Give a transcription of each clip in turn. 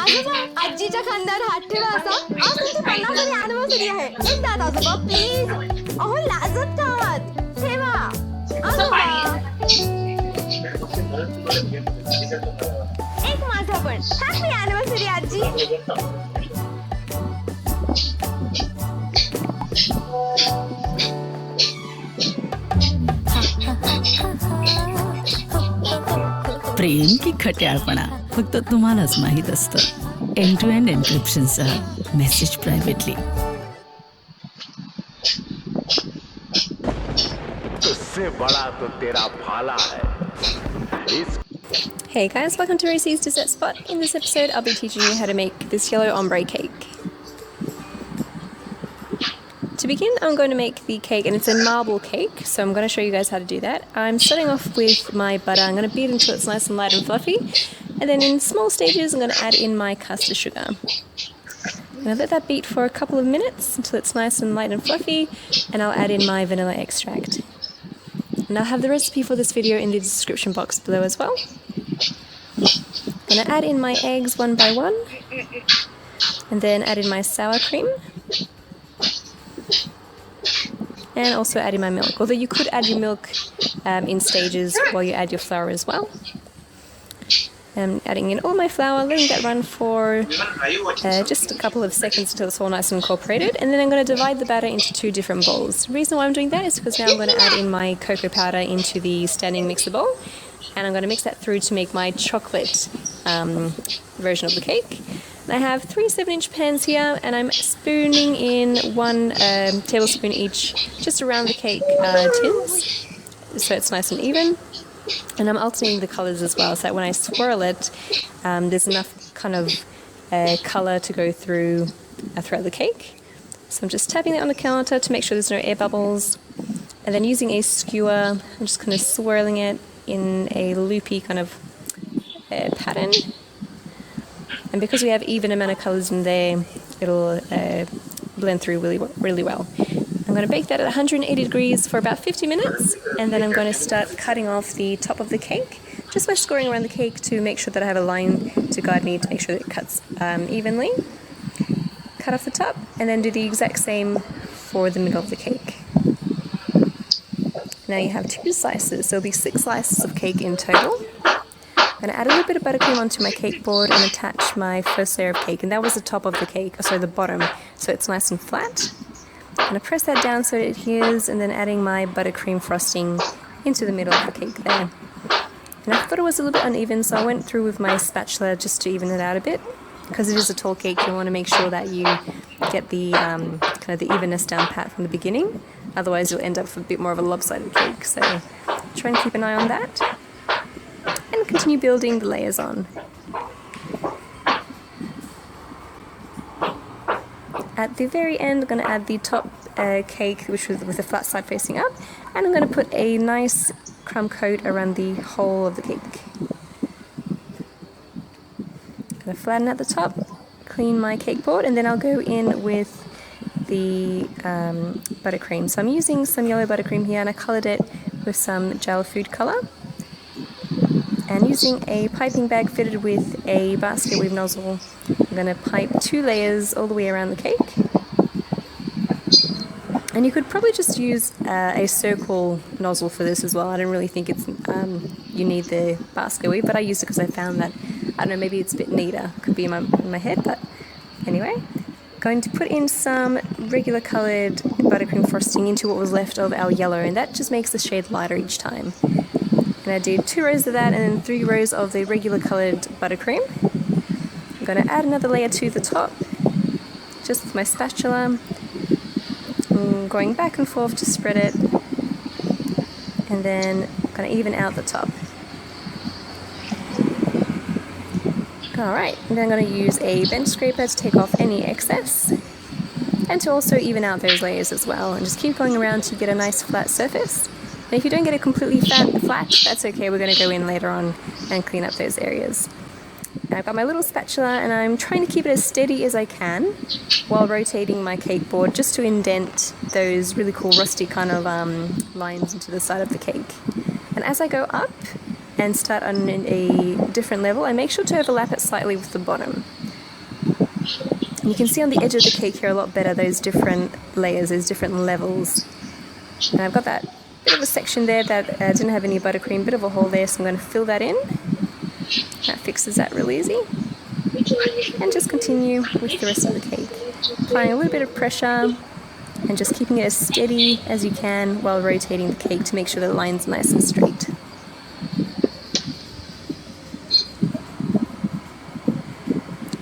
आजोबा आजीच्या खांद्यावर हात ठेवा असा. आज तुमची 50वी अॅनिव्हर्सरी आहे. एकदा आजोबा प्लीज. अहो लाजत का आहात? ठेवा आजोबा. एक माझा पण. हॅपी अॅनिव्हर्सरी आजी. प्रेम की खट्याळपणा फक्त तुम्हालाच माहीत असतं. एंड टू एंड एन्क्रिप्शनसह मेसेज प्रायव्हेटली. उससे बड़ा तो तेरा भाला है. Hey guys, welcome to Rosie's Dessert Spot. In this episode, I'll be teaching you how to make this yellow ombre cake. To begin, I'm going to make the cake, and it's a marble cake, so I'm going to show you guys how to do that. I'm starting off with my butter. I'm going to beat it until it's nice and light and fluffy, and then in small stages, I'm going to add in my custard sugar. I'm going to let that beat for a couple of minutes until it's nice and light and fluffy, and I'll add in my vanilla extract. And I'll have the recipe for this video in the description box below as well. I'm going to add in my eggs one by one, and then add in my sour cream, and also add in my milk. Although you could add your milk in stages while you add your flour as well. I'm adding in all my flour, letting that run for just a couple of seconds until it's all nice and incorporated, and then I'm going to divide the batter into two different bowls. The reason why I'm doing that is because now I'm going to add in my cocoa powder into the standing mixer bowl, and I'm going to mix that through to make my chocolate version of the cake. And I have 3 7-inch pans here, and I'm spooning in 1 tablespoon each just around the cake tins, so it's nice and even. And I'm alternating the colors as well, so that when I swirl it, there's enough kind of color to go through throughout the cake. So I'm just tapping it on the counter to make sure there's no air bubbles, and then using a skewer, I'm just kind of swirling it in a loopy kind of pattern. And because we have even amount of colors in there, it'll blend through really well. I'm going to bake that at 180 degrees for about 50 minutes, and then I'm going to start cutting off the top of the cake, just by scoring around the cake to make sure that I have a line to guide me to make sure that it cuts evenly. Cut off the top, and then do the exact same for the middle of the cake. Now you have 2 slices, so there'll be 6 slices of cake in total. I'm going to add a little bit of buttercream onto my cake board and attach my first layer of cake, and that was the top of the cake, sorry, the bottom, so it's nice and flat. I'm going to press that down so it adheres, and then adding my buttercream frosting into the middle of the cake there. And I thought it was a little bit uneven, so I went through with my spatula just to even it out a bit. Because it is a tall cake, you want to make sure that you get the kind of the evenness down pat from the beginning. Otherwise, you'll end up with a bit more of a lopsided cake. So try and keep an eye on that, and continue building the layers on. At the very end, I'm going to add the top cake, which was with the flat side facing up, and I'm going to put a nice crumb coat around the whole of the cake. I'm going to flatten at the top, clean my cake board, and then I'll go in with the buttercream. So I'm using some yellow buttercream here, and I coloured it with some gel food colour. And using a piping bag fitted with a basket weave nozzle, I'm going to pipe 2 layers all the way around the cake. And you could probably just use a circle nozzle for this as well. I don't really think it's you need the basket weave, but I used it because I found that, I don't know, maybe it's a bit neater. Could be in my head, but anyway. Going to put in some regular coloured buttercream frosting into what was left of our yellow, and that just makes the shade lighter each time. And I did 2 rows of that, and then 3 rows of the regular coloured buttercream. I'm going to add another layer to the top, just with my spatula. I'm going back and forth to spread it, and then I'm going to even out the top. Alright, and then I'm going to use a bench scraper to take off any excess, and to also even out those layers as well, and just keep going around to get a nice flat surface. And if you don't get it completely flat, that's okay, we're going to go in later on and clean up those areas. And I've got my little spatula, and I'm trying to keep it as steady as I can while rotating my cake board, just to indent those really cool rusty kind of lines into the side of the cake. And as I go up and start on a different level, I make sure to overlap it slightly with the bottom. And you can see on the edge of the cake here a lot better those different layers, those different levels. And I've got that bit of a section there that didn't have any buttercream, bit of a hole there, so I'm going to fill that in. That fixes that real easy. And just continue with the rest of the cake. Applying a little bit of pressure and just keeping it as steady as you can while rotating the cake to make sure the line's nice and straight.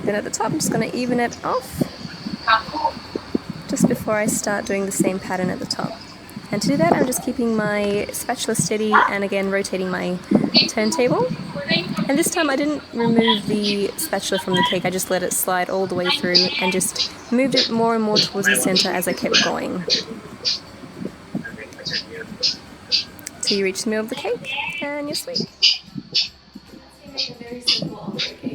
Then at the top I'm just going to even it off just before I start doing the same pattern at the top. And to do that I'm just keeping my spatula steady and again rotating my turntable. And this time I didn't remove the spatula from the cake, I just let it slide all the way through and just moved it more and more towards the center as I kept going. Till you reach the middle of the cake and you're sweet. Make a very simple ombre cake.